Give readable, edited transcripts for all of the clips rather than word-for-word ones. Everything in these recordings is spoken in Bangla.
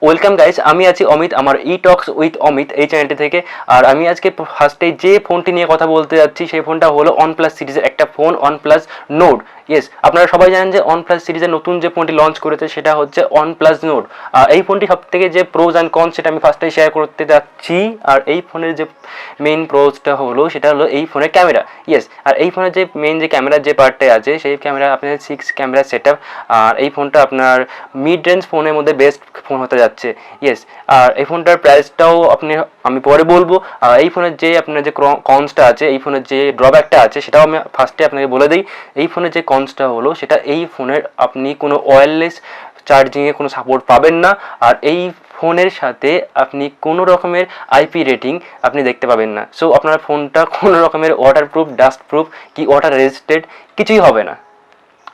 ওয়েলকাম গাইস, আমি আছি অমিত আমার ই টক্স উইথ অমিত এই চ্যানেলটি থেকে। আর আমি আজকে ফার্স্টে যে ফোনটি নিয়ে কথা বলতে যাচ্ছি সেই ফোনটা হলো OnePlus সিরিজের একটা ফোন, OnePlus Nord। ইয়েস, আপনারা সবাই জানেন যে OnePlus সিরিজের নতুন যে ফোনটি লঞ্চ করেছে সেটা হচ্ছে OnePlus Nord। আর এই ফোনটি সব থেকে যে প্রোজ অ্যান্ড কনস সেটা আমি ফার্স্টে শেয়ার করতে যাচ্ছি। আর এই ফোনের যে মেইন প্রোজটা হলো সেটা হলো এই ফোনের ক্যামেরা। ইয়েস, আর এই ফোনের যে মেইন যে ক্যামেরার যে পার্টটা আছে সেই ক্যামেরা আপনার 6 ক্যামেরা সেট আপ। আর এই ফোনটা আপনার মিড রেঞ্জ ফোনের মধ্যে বেস্ট ফোন হতে যাচ্ছে। ইয়েস, আর এই ফোনটার প্রাইসটাও আমি পরে বলবো। এই ফোনের যে আপনার যে কনসটা আছে, এই ফোনের যে ড্রব্যাকটা আছে সেটাও আমি ফার্স্টে আপনাকে বলে দিই। এই ফোনের যে কনসটা হলো সেটা এই ফোনের আপনি কোনো ওয়্যারলেস চার্জিংয়ে কোনো সাপোর্ট পাবেন না। আর এই ফোনের সাথে আপনি কোনো রকমের আইপি রেটিং আপনি দেখতে পাবেন না। সো আপনার ফোনটা কোনো রকমের ওয়াটারপ্রুফ, ডাস্টপ্রুফ কি ওয়াটার রেজিস্টেড কিছুই হবে না।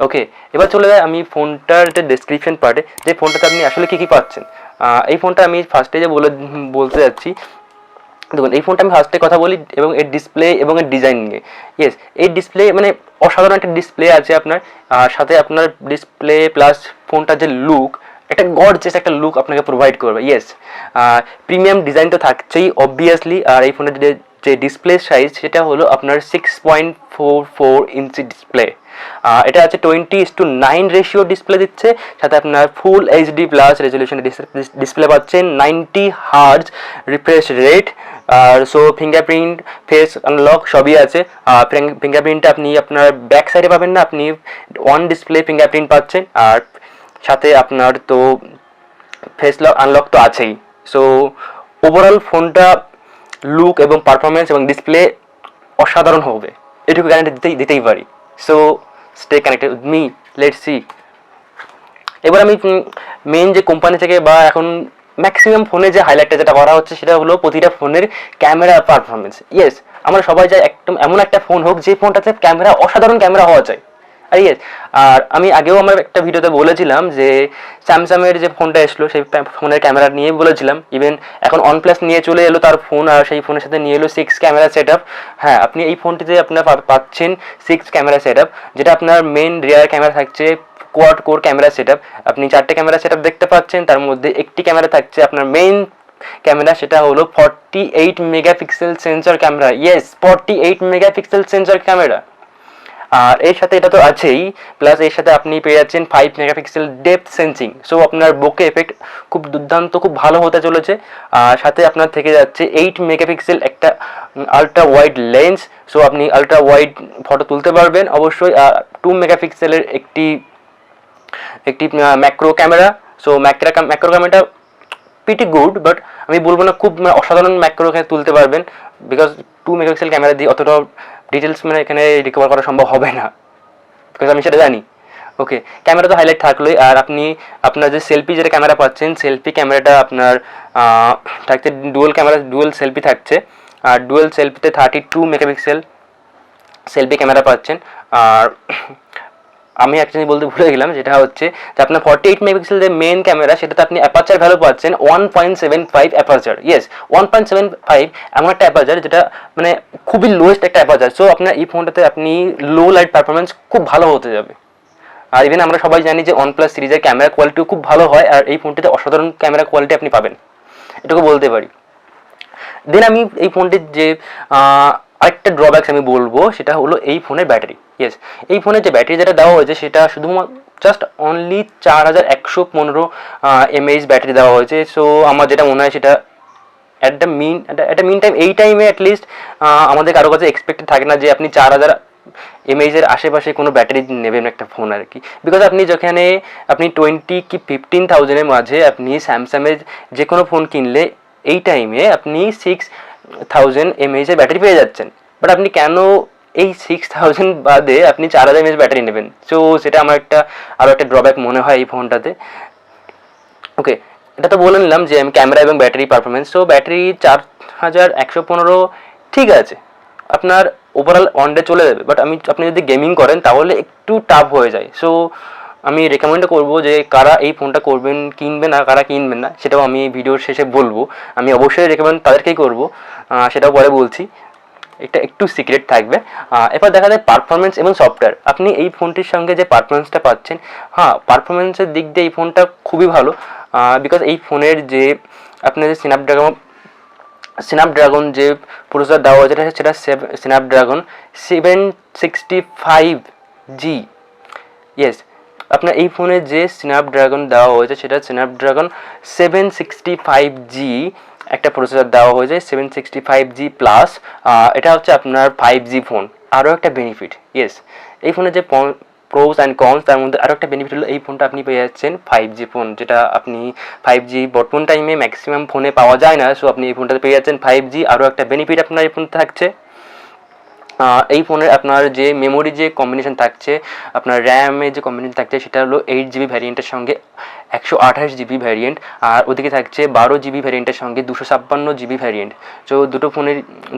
ওকে, এবার চলে যায় আমি ফোনটার যে ডেসক্রিপশন পার্টে, যে ফোনটাতে আপনি আসলে কী কী পাচ্ছেন। এই ফোনটা আমি ফার্স্টে যে বলতে যাচ্ছি, দেখুন এই ফোনটা আমি ফার্স্টে কথা বলি এবং এর ডিসপ্লে এবং এর ডিজাইন নিয়ে। ইয়েস, এই ডিসপ্লে মানে অসাধারণ একটা ডিসপ্লে আছে আপনার, সাথে আপনার ডিসপ্লে প্লাস ফোনটার যে লুক, একটা গর্জিয়াস একটা লুক আপনাকে প্রোভাইড করবে। ইয়েস, প্রিমিয়াম ডিজাইন তো থাকছেই অবভিয়াসলি। আর এই ফোনের যে ডিসপ্লে সাইজ সেটা হলো আপনার 6.44 ইঞ্চি ডিসপ্লে। এটা আছে 20:9 রেশিও ডিসপ্লে দিচ্ছে, সাথে আপনার ফুল এইচডি প্লাস রেজলিউশনের ডিসপ্লে পাচ্ছেন, 90 হার্জ রিফ্রেশ রেট। আর সো ফিঙ্গারপ্রিন্ট, ফেস আনলক সবই আছে। ফিঙ্গারপ্রিন্টটা আপনি আপনার ব্যাক সাইডে পাবেন না, আপনি অন ডিসপ্লে ফিঙ্গারপ্রিন্ট পাচ্ছেন। আর সাথে আপনার তো ফেস লক আনলক তো আছেই। সো ওভারঅল ফোনটা লুক এবং পারফরমেন্স এবং ডিসপ্লে অসাধারণ হবে, এটুকু গ্যারান্টি দিতেই পারি। So stay connected with me, let's see. এবার আমি মেইন যে কোম্পানি থেকে বা এখন ম্যাক্সিমাম ফোনে যে হাইলাইটটা যেটা করা হচ্ছে সেটা হলো প্রতিটা ফোনের ক্যামেরা পারফরমেন্স। ইয়েস, আমরা সবাই চাই একদম এমন একটা ফোন হোক যে ফোনটাতে ক্যামেরা অসাধারণ ক্যামেরা হওয়া চাই। আর ইয়েস, আর আমি আগেও আমার একটা ভিডিওতে বলেছিলাম যে স্যামসাংয়ের যে ফোনটা এসলো সেই ফোনের ক্যামেরা নিয়ে বলেছিলাম। ইভেন এখন OnePlus নিয়ে চলে এলো তার ফোন, আর সেই ফোনের সাথে নিয়ে এলো 6 ক্যামেরা সেট আপ। হ্যাঁ, আপনি এই ফোনটিতে আপনার পাচ্ছেন 6 ক্যামেরা সেট আপ, যেটা আপনার মেন রিয়ার ক্যামেরা থাকছে quad core camera set up. আপনি 4টে ক্যামেরা সেট আপ দেখতে পাচ্ছেন, তার মধ্যে একটি ক্যামেরা থাকছে আপনার মেইন ক্যামেরা, সেটা হলো 48 megapixel sensor camera. Yes, 48 megapixel sensor camera. আর এর সাথে এটা তো আছেই, প্লাস এর সাথে আপনি পেয়ে যাচ্ছেন 5 মেগাপিক্সেল ডেপথ সেন্সিং। সো আপনার বোকে এফেক্ট খুব দুর্দান্ত, খুব ভালো হতে চলেছে। আর সাথে আপনার থেকে যাচ্ছে 8 মেগাপিক্সেল একটা আলট্রা ওয়াইড লেন্স। সো আপনি আলট্রা ওয়াইড ফটো তুলতে পারবেন অবশ্যই। আর 2 মেগাপিক্সেলের একটি ম্যাক্রো ক্যামেরা। সো ম্যাক্রো ক্যামেরাটা প্রিটি গুড, বাট আমি বলবো না খুব অসাধারণ ম্যাক্রো তুলতে পারবেন, বিকজ 2 মেগাপিক্সেল ক্যামেরা দিয়ে অতটা ডিটেলস এখানে রিকভার করা সম্ভব হবে না, বিকজ আমি সেটা জানি। ওকে, ক্যামেরা তো হাইলাইট থাকলোই। আর আপনি আপনার যে সেলফি যেটা ক্যামেরা পাচ্ছেন, সেলফি ক্যামেরাটা আপনার থাকছে ডুয়েল সেলফি থাকছে। আর ডুয়েল সেলফিতে 32 মেগাপিক্সেল সেলফি ক্যামেরা পাচ্ছেন। আর আমি অ্যাকচুয়ালি বলতে ভুলে গেলাম, যেটা হচ্ছে যে আপনার 48 মেগাপিক্সেল যে মেন ক্যামেরা সেটাতে আপনি অ্যাপারচার ভ্যালু পাচ্ছেন 1.75 অ্যাপারচার। ইয়েস, 1.75 এমন একটা অ্যাপারচার যেটা খুবই লোয়েস্ট একটা অ্যাপারচার। সো আপনার এই ফোনটাতে আপনি লো লাইট পারফরমেন্স খুব ভালো হতে যাবে। আর ইভেন আমরা সবাই জানি যে OnePlus সিরিজের ক্যামেরা কোয়ালিটিও খুব ভালো হয়, আর এই ফোনটিতে অসাধারণ ক্যামেরা কোয়ালিটি আপনি পাবেন, এটুকু বলতে পারি। দেন আমি এই ফোনটির যে আরেকটা ড্রব্যাকস আমি বলবো সেটা হলো এই ফোনের ব্যাটারি। ইয়েস, এই ফোনের যে ব্যাটারি যেটা দেওয়া হয়েছে সেটা শুধুমাত্র জাস্ট অনলি 4115 mAh ব্যাটারি দেওয়া হয়েছে। সো আমার যেটা মনে হয় সেটা অ্যাট দ্য মিন টাইম, এই টাইমে অ্যাটলিস্ট আমাদের কারো কাছে এক্সপেক্টেড থাকে না যে আপনি 4000 mAh এর আশেপাশে কোনো ব্যাটারি নেবেন একটা ফোন আর কি। বিকজ আপনি যেখানে আপনি 20 কি 15,000-এর মাঝে আপনি স্যামসাংয়ের যে কোনো ফোন কিনলে এই টাইমে আপনি 6000 mAh এর ব্যাটারি পেয়ে যাচ্ছেন। বাট আপনি কেন এই 6000 বাদে আপনি 4000 mAh ব্যাটারি নেবেন? সো সেটা আমার আরও একটা ড্রব্যাক মনে হয় এই ফোনটাতে। ওকে, এটা তো বলে নিলাম যে আমি ক্যামেরা এবং ব্যাটারি পারফরমেন্স। সো ব্যাটারি 4115 ঠিক আছে, আপনার ওভারঅল ওয়ান ডে চলে যাবে। বাট আপনি যদি গেমিং করেন তাহলে একটু টাফ হয়ে যায়। সো আমি রেকমেন্ড করবো যে কারা এই ফোনটা কিনবেন আর কারা কিনবেন না সেটাও আমি ভিডিওর শেষে বলবো। আমি অবশ্যই রেকমেন্ড তাদেরকেই করবো, সেটাও পরে বলছি, এটা একটু সিক্রেট থাকবে। এবার দেখা যায় পারফরমেন্স এবং সফটওয়্যার। আপনি এই ফোনটির সঙ্গে যে পারফরমেন্সটা পাচ্ছেন, হ্যাঁ পারফরমেন্সের দিক দিয়ে এই ফোনটা খুবই ভালো। বিকজ এই ফোনের যে আপনার যে স্ন্যাপড্রাগন যে প্রসেসর দেওয়া হয়েছে সেটা স্ন্যাপড্রাগন 765G। ইয়েস, আপনার এই ফোনে যে স্ন্যাপড্রাগন দেওয়া হয়েছে সেটা স্ন্যাপড্রাগন 765G একটা প্রসেসর দেওয়া হয়েছে, 765G প্লাস। এটা হচ্ছে আপনার 5G ফোন। আরও একটা বেনিফিট, ইয়েস, এই ফোনে যে প্রোস অ্যান্ড কনস তার মধ্যে আরও একটা বেনিফিট হলো এই ফোনটা আপনি পেয়ে যাচ্ছেন 5G ফোন, যেটা আপনি 5G বর্তমান টাইমে ম্যাক্সিমাম ফোনে পাওয়া যায় না। সো আপনি এই ফোনটাতে পেয়ে যাচ্ছেন 5G। আরও একটা বেনিফিট আপনার এই ফোন থাকছে, এই ফোনের আপনার যে মেমোরি যে কম্বিনেশন থাকছে, আপনার র্যামের যে কম্বিনেশন থাকছে সেটা হলো 8GB ভ্যারিয়েন্টের সঙ্গে 128GB ভ্যারিয়েন্ট, আর ওদিকে থাকছে 12GB ভ্যারিয়েন্টের সঙ্গে 256GB ভ্যারিয়েন্ট। সো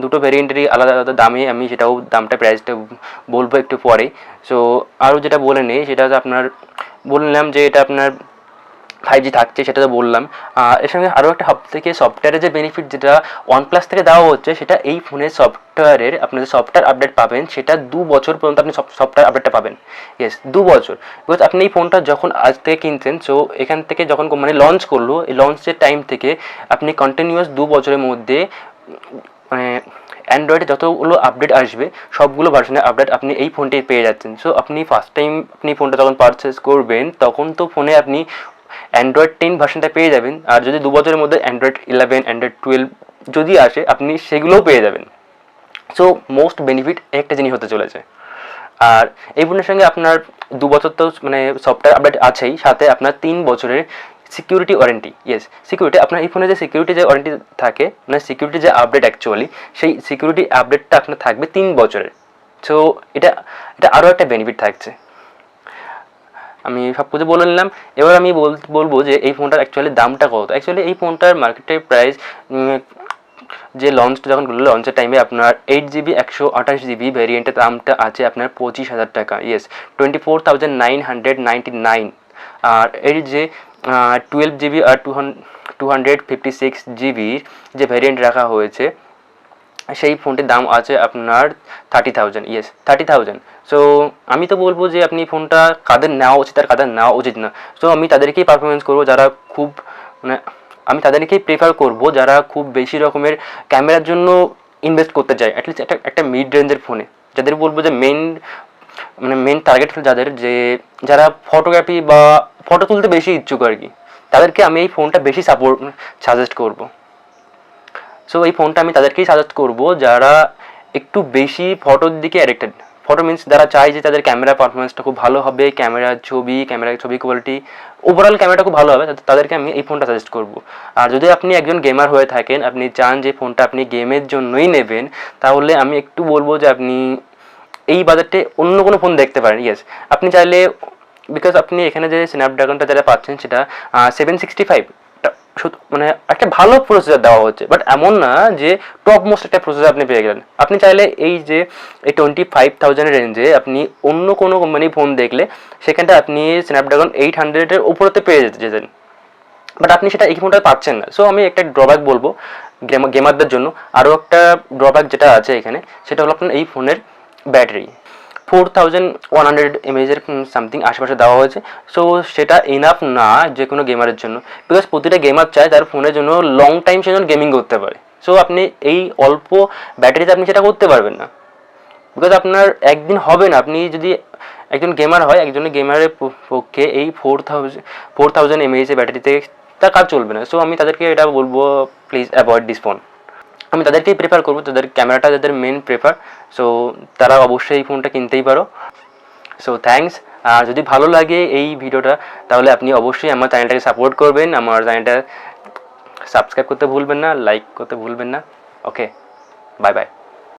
দুটো ভ্যারিয়েন্টেরই আলাদা আলাদা দামে, আমি সেটাও দামটা প্রাইসটা বলবো একটু পরে। সো আরও যেটা বলে নেই সেটা হচ্ছে আপনার বললাম যে এটা আপনার 5G থাকছে, সেটা তো বললাম। এর সঙ্গে আরও একটা থেকে সফটওয়্যারের যে বেনিফিট যেটা OnePlus থেকে দেওয়া হচ্ছে, সেটা এই ফোনের সফটওয়্যারের আপনার যে সফটওয়্যার আপডেট পাবেন সেটা 2 বছর পর্যন্ত আপনি সফটওয়্যার আপডেটটা পাবেন। ইয়েস, 2 বছর। বিকজ আপনি এই ফোনটা যখন আজ থেকে কিনছেন, সো এখান থেকে যখন কোম্পানি লঞ্চ করলো, এই লঞ্চের টাইম থেকে আপনি কন্টিনিউয়াস 2 বছরের মধ্যে মানে অ্যান্ড্রয়েডে যতগুলো আপডেট আসবে সবগুলো ভার্সনের আপডেট আপনি এই ফোনটাই পেয়ে যাচ্ছেন। সো আপনি ফার্স্ট টাইম আপনি ফোনটা যখন পারচেস করবেন তখন তো ফোনে আপনি অ্যান্ড্রয়েড 10 ভার্সনটা পেয়ে যাবেন, আর যদি 2 বছরের মধ্যে অ্যান্ড্রয়েড 11, অ্যান্ড্রয়েড 12 যদি আসে আপনি সেগুলোও পেয়ে যাবেন। সো মোস্ট বেনিফিট একটা জিনিস হতে চলেছে। আর এই ফোনের সঙ্গে আপনার 2 বছর তো মানে সফটওয়্যার আপডেট আছেই, সাথে আপনার 3 বছরের সিকিউরিটি ওয়ারেন্টি। ইয়েস, সিকিউরিটি আপনার এই ফোনে যে সিকিউরিটি যে ওয়ারেন্টি থাকে, মানে সিকিউরিটি যে আপডেট অ্যাকচুয়ালি, সেই সিকিউরিটি আপডেটটা আপনার থাকবে 3 বছরের। সো এটা আরও একটা বেনিফিট থাকছে। আমি সব কিছু বলে নিলাম। এবার আমি বলবো যে এই ফোনটার অ্যাকচুয়ালি দামটা কত। অ্যাকচুয়ালি এই ফোনটার মার্কেটের প্রাইস যে লঞ্চটা যখন করলো, লঞ্চের টাইমে আপনার 8GB 128GB ভ্যারিয়েন্টের দামটা আছে আপনার 25,000 টাকা। ইয়েস, 24,999। আর এর যে 12GB আর 256GBর যে ভ্যারিয়েন্ট রাখা হয়েছে সেই ফোনটির দাম আছে আপনার 30,000। ইয়েস, 30,000। সো আমি তো বলবো যে আপনি ফোনটা কাদের নেওয়া উচিত আর কাদের নেওয়া উচিত না। সো আমি তাদেরকেই পারফরমেন্স করবো যারা খুব মানে আমি তাদেরকেই প্রেফার করবো যারা খুব বেশি রকমের ক্যামেরার জন্য ইনভেস্ট করতে চায়, অ্যাটলিস্ট একটা মিড রেঞ্জের ফোনে। যাদের বলবো যে মেন টার্গেট হলো যারা ফটোগ্রাফি বা ফটো তুলতে বেশি ইচ্ছুক আর কি, তাদেরকে আমি এই ফোনটা বেশি সাজেস্ট করবো। সো এই ফোনটা আমি তাদেরকেই সাজেস্ট করবো যারা একটু বেশি ফটোর দিকে অ্যাডিক্টেড। ফটো মিনস যারা চায় যে তাদের ক্যামেরা পারফরমেন্সটা খুব ভালো হবে, ক্যামেরার ছবি কোয়ালিটি, ওভারঅল ক্যামেরাটা খুব ভালো হবে, তাদেরকে আমি এই ফোনটা সাজেস্ট করবো। আর যদি আপনি একজন গেমার হয়ে থাকেন, আপনি চান যে ফোনটা আপনি গেমের জন্যই নেবেন, তাহলে আমি একটু বলবো যে আপনি এই বাজেটে অন্য কোনো ফোন দেখতে পারেন। ইয়েস, আপনি চাইলে, বিকজ আপনি এখানে যে স্ন্যাপড্রাগনটা যারা পাচ্ছেন সেটা 765 মানে একটা ভালো প্রসেসর দেওয়া হচ্ছে, বাট এমন না যে টপ মোস্ট একটা প্রসেসর আপনি পেয়ে গেলেন। আপনি চাইলে এই যে এই 25,000 রেঞ্জে আপনি অন্য কোনো কোম্পানি ফোন দেখলে সেখানটা আপনি স্ন্যাপড্রাগন 800-এর উপরেতে পেয়ে যেতেন, বাট আপনি সেটা এই ফোনটা পাচ্ছেন না। সো আমি একটা ড্রব্যাক বলবো গেমারদের জন্য। আরও একটা ড্রব্যাক যেটা আছে এখানে, সেটা হলো আপনার এই ফোনের ব্যাটারি 4100 mAh সামথিং আশেপাশে দেওয়া হয়েছে। সো সেটা ইনাফ না যে কোনো গেমারের জন্য, বিকজ প্রতিটা গেমার চায় তার ফোনের জন্য লং টাইম সে যেন গেমিং করতে পারে। সো আপনি এই অল্প ব্যাটারিতে আপনি সেটা করতে পারবেন না, বিকজ আপনার একদিন হবে না। আপনি যদি একজন গেমার হয়, একজন গেমারের পক্ষে এই 4000 mAh ব্যাটারিতে তার কাজ চলবে না। সো আমি তাদেরকে এটা বলবো, প্লিজ অ্যাভয়েড দিস ফোন। আমি তাদেরকেই প্রেফার করবো, তাদের ক্যামেরাটা যাদের মেন প্রেফার, সো তারা অবশ্যই এই ফোনটা কিনতেই পারো। So thanks. আর যদি ভালো লাগে এই ভিডিওটা তাহলে আপনি অবশ্যই আমার চ্যানেলটাকে সাপোর্ট করবেন, আমার চ্যানেলটা সাবস্ক্রাইব করতে ভুলবেন না, লাইক করতে ভুলবেন না। ওকে, বাই বাই।